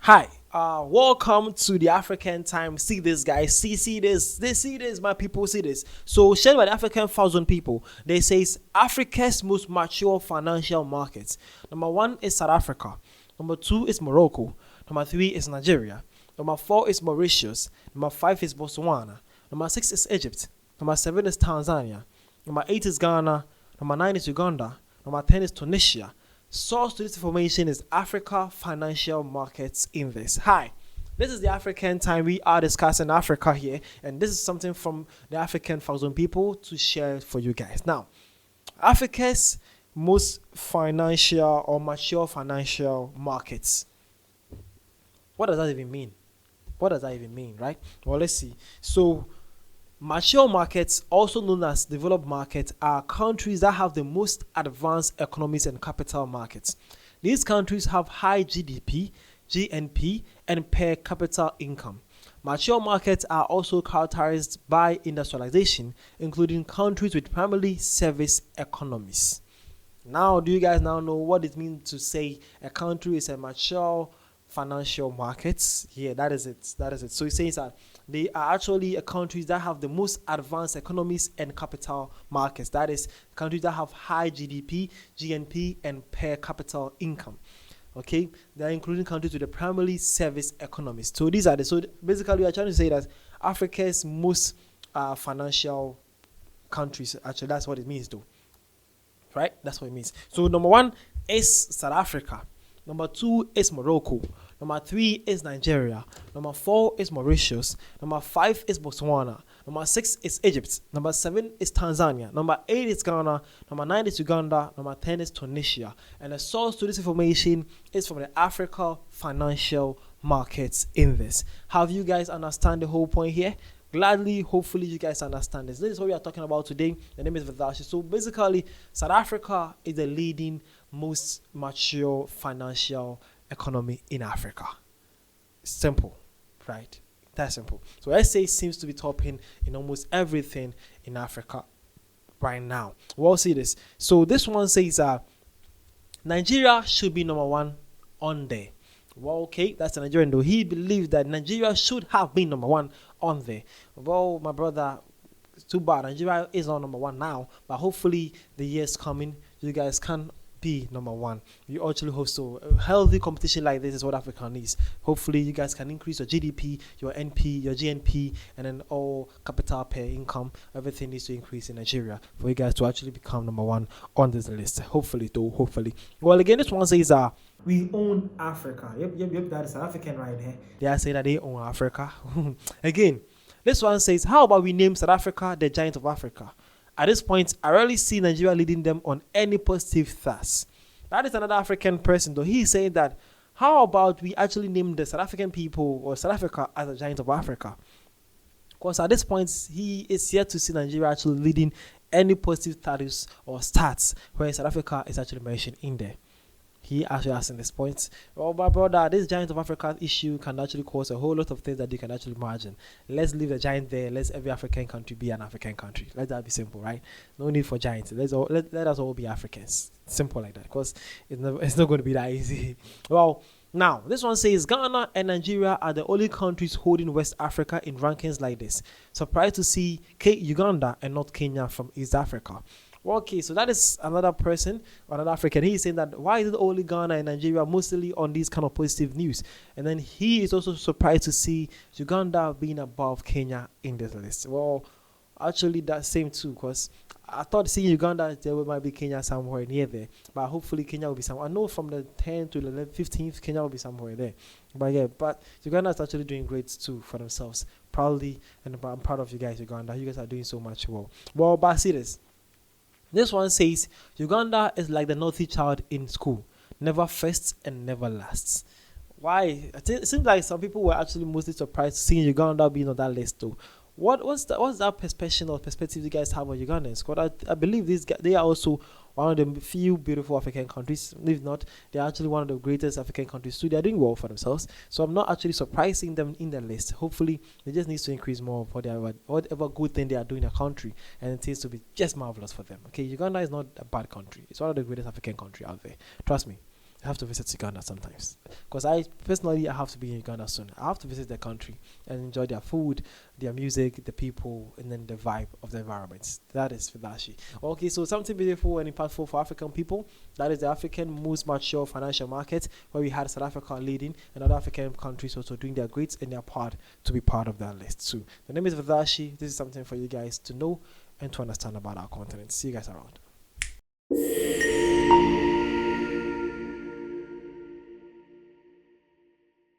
Hi, welcome to the African Time. See this, guys. See this. They see this. My people see this. So, shared by the African Thousand People, they says Africa's most mature financial markets. Number one is South Africa. Number two is Morocco. Number three is Nigeria. Number four is Mauritius. Number five is Botswana. Number six is Egypt. Number seven is Tanzania. Number eight is Ghana. Number nine is Uganda. Number 10 is Tunisia. Source to this information is Africa Financial Markets Index. Hi, this is the African Time. We are discussing Africa here, and this is something from the African Thousand People to share for you guys. Now, Africa's most financial or mature financial markets. What does that even mean? What does that even mean, right? Well, let's see. So, mature markets, also known as developed markets, are countries that have the most advanced economies and capital markets. These countries have high GDP, GNP, and per capita income. Mature markets are also characterized by industrialization, including countries with primarily service economies. Now, do you guys now know what it means to say a country is a mature financial markets? Yeah, that is it. So it says that they are actually countries that have the most advanced economies and capital markets. That is, countries that have high GDP, GNP, and per capita income. Okay, they are including countries with the primarily service economies. So these are the. So basically, we are trying to say that Africa's most financial countries. Actually, that's what it means, though. Right? That's what it means. So number one is South Africa. Number two is Morocco. Number three is Nigeria. Number four is Mauritius. Number five is Botswana. Number six is Egypt. Number seven is Tanzania. Number eight is Ghana. Number nine is Uganda. Number 10 is Tunisia. And the source to this information is from the Africa Financial Markets Index. Have you guys understand the whole point here? Gladly, hopefully you guys understand this. This is what we are talking about today. The name is Vidashi. So basically, South Africa is the leading most mature financial economy in Africa. Simple, right? That's simple. So SA seems to be topping in almost everything in Africa right now. We'll see this. So this one says Nigeria should be number one on there. Well, okay, that's a Nigerian though. He believes that Nigeria should have been number one on there. Well, my brother, it's too bad. Nigeria is on number one now, but hopefully the years coming, you guys can be number one. You actually hope so. A healthy competition like this is what Africa needs. Hopefully you guys can increase your GDP, your NP, your GNP, and then all capital per income. Everything needs to increase in Nigeria for you guys to actually become number one on this list. Hopefully, though. Hopefully. Well, again, this one says we own Africa. Yep. That is South African right here. They are saying that they own Africa. Again, this one says, how about we name South Africa the giant of Africa? At this point, I rarely see Nigeria leading them on any positive thus. That is another African person, though. He is saying that, how about we actually name the South African people or South Africa as a giant of Africa? Because at this point, he is yet to see Nigeria actually leading any positive status or stats where South Africa is actually mentioned in there. He actually asking this point. Oh, my brother, this giant of Africa issue can actually cause a whole lot of things that you can actually imagine. Let's leave the giant there. Let's every African country be an African country. Let that be simple, right? No need for giants. Let us all be Africans. Simple like that. Because it's not going to be that easy. Well, now, this one says Ghana and Nigeria are the only countries holding West Africa in rankings like this. Surprised to see Uganda and not Kenya from East Africa. Well, okay, so that is another person, another African. He is saying that why is it only Ghana and Nigeria mostly on these kind of positive news? And then he is also surprised to see Uganda being above Kenya in this list. Well, actually, that's same too, because I thought seeing Uganda, there might be Kenya somewhere near there. But hopefully, Kenya will be somewhere. I know from the 10th to the 15th, Kenya will be somewhere there. But yeah, but Uganda is actually doing great too for themselves. Proudly, and I'm proud of you guys, Uganda. You guys are doing so much well. Well, but see this. This one says, Uganda is like the naughty child in school. Never first and never lasts. Why? It seems like some people were actually mostly surprised seeing Uganda being on that list though. What's that perspective you guys have on Ugandans? Because I believe they are also one of the few beautiful African countries. If not, they're actually one of the greatest African countries too. They're doing well for themselves. So I'm not actually surprising them in the list. Hopefully, they just need to increase more for whatever good thing they are doing in a country, and it seems to be just marvelous for them. Okay, Uganda is not a bad country. It's one of the greatest African country out there. Trust me. I have to visit Uganda sometimes, because I personally I have to be in Uganda soon. I have to visit the country and enjoy their food, their music, the people, and then the vibe of the environment. That is Fidashi. Okay, so something beautiful and impactful for African people. That is the African most mature financial market, where we had South Africa leading and other African countries also doing their great and their part to be part of that list too. The name is Fidashi. This is something for you guys to know and to understand about our continent. See you guys around.